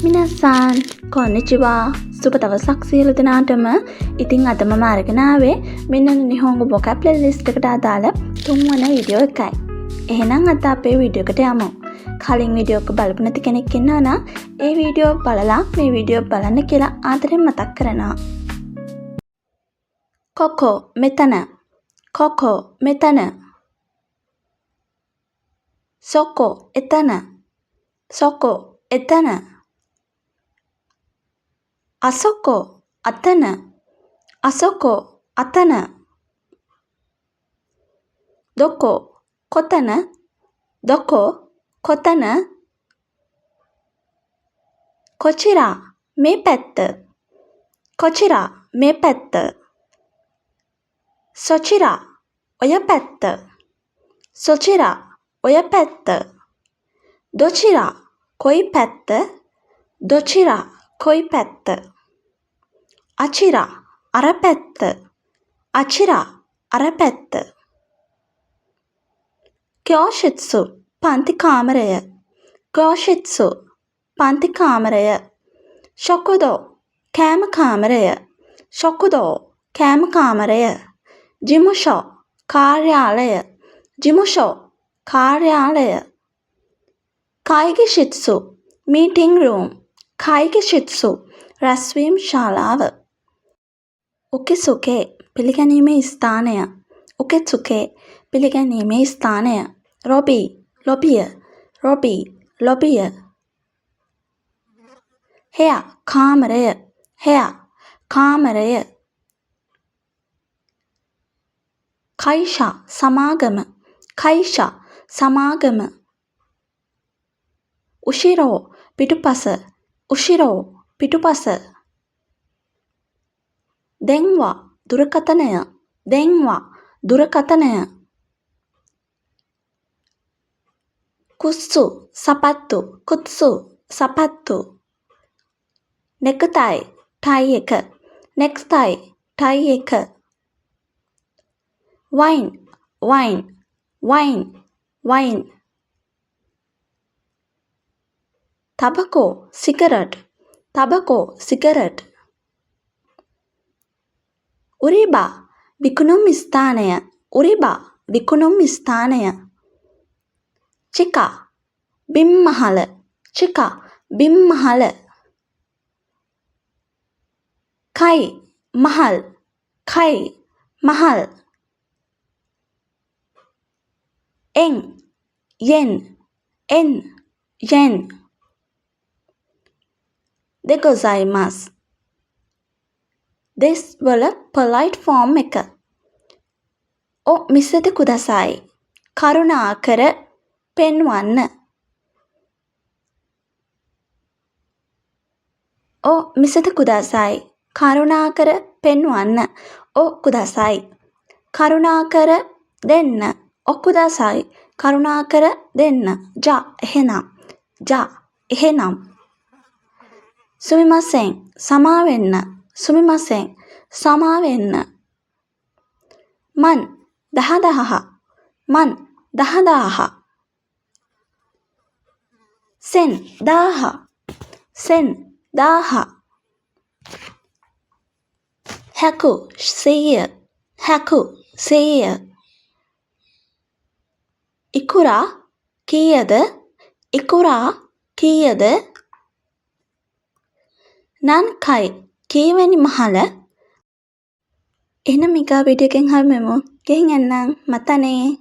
මිනස්සාන් කොන්නිචිවා සුබ දවසක් සියලු දෙනාටම. ඉතින් අද මම අරගෙන ආවේ මෙන්න නිහොංගු vocab playlist එකට අදාළ තුන්වන වීඩියෝ එකයි. එහෙනම් අද අපේ වීඩියෝ එකට යමු. කලින් වීඩියෝ එක බලපු නැති කෙනෙක් ඉන්නවා නම් ඒ වීඩියෝ බලලා මේ වීඩියෝ බලන්න කියලා ආදරෙන් මතක් කරනවා. කොකෝ මෙතන. කොකෝ මෙතන. සොකෝ එතන. සොකෝ එතන. අසොකෝ අතන. අසොකෝ අතන. දොකෝ කොතන. දොකෝ කොතන. කොචිරා මේ පැත්ත. කොචිරා මේ පැත්ත. සොචිරා ඔය පැත්ත. සොචිරා ඔය පැත්ත. දොචිරා කොයි පැත්ත. දොචිරා කොයි පැත්ත. අචිරා අර පැත්ත. අචිරා අර පැත්ත. ගෝෂිත්සු පන්ති කාමරය. ගෝෂිත්සු පන්ති කාමරය. ශොකුදෝ කෑම කාමරය. ශොකුදෝ කෑම කාමරය. ජිමුෂෝ කාර්යාලය. ජිමුෂෝ කාර්යාලය. කයිගිෂිත්සු මීටිං රූම්. කයිගිෂිත්සු රැස්වීම් ශාලාව. උකිසුකේ පිළිගැනීමේ ස්ථානය. උකිසුකේ පිළිගැනීමේ ස්ථානය. රොබී ලොබිය. රොබී ලොබිය. හෙයා කාමරය. හෙයා කාමරය. කයිෂා සමාගම. කයිෂා සමාගම. උෂිරෝ පිටුපස. උෂිරෝ පිටුපස. දෙන්වා දුරකථනය. දෙන්වා දුරකථනය. කුස්සු සපත්තු. කුත්සු සපත්තු. නෙක්තයි ටයි එක. නෙක්තයි ටයි එක. වයින් වයින් වයින් වයින්. තබකෝ සිගරට්. තබකෝ සිගරට්. උරිබා විකුණුම් ස්ථානය. උරිබා විකුණුම් ස්ථානය. චිකා බිම්මහල. චිකා බිම්මහල. කයි මහල්. කයි මහල්. එන් යෙන්. එන් යෙන්. දෙගොසයිමස්. දෙස් වල පොලයිට් ෆෝම් එක. ඔ මිසෙත කුදසයි. කරුණාකර පෙන්වන්න. ඔ මිසෙත කුදසයි. කරුණාකර පෙන්වන්න. ඔ කුදසයි. කරුණාකර දෙන්න. ඔ කුදසයි. කරුණාකර දෙන්න. ජා එහෙනම්. ජා එහෙනම්. සුමිමසෙන් සමාවෙන්න. සුමිමසෙන් සමාවෙන්න. මන් දහදහහ. මන් දහදාහ. සෙන් දාහ. සෙන් දාහ. හැකු සීය. හැකු සීය. ඉකුරා කීයද. ඉකුරා කීයද. නන්කයි කීවැනි මහල. එහෙනම් ඊගා වීඩියෝ එකෙන් හමුවෙමු. ගෙහින් එන්නම් මතනේ.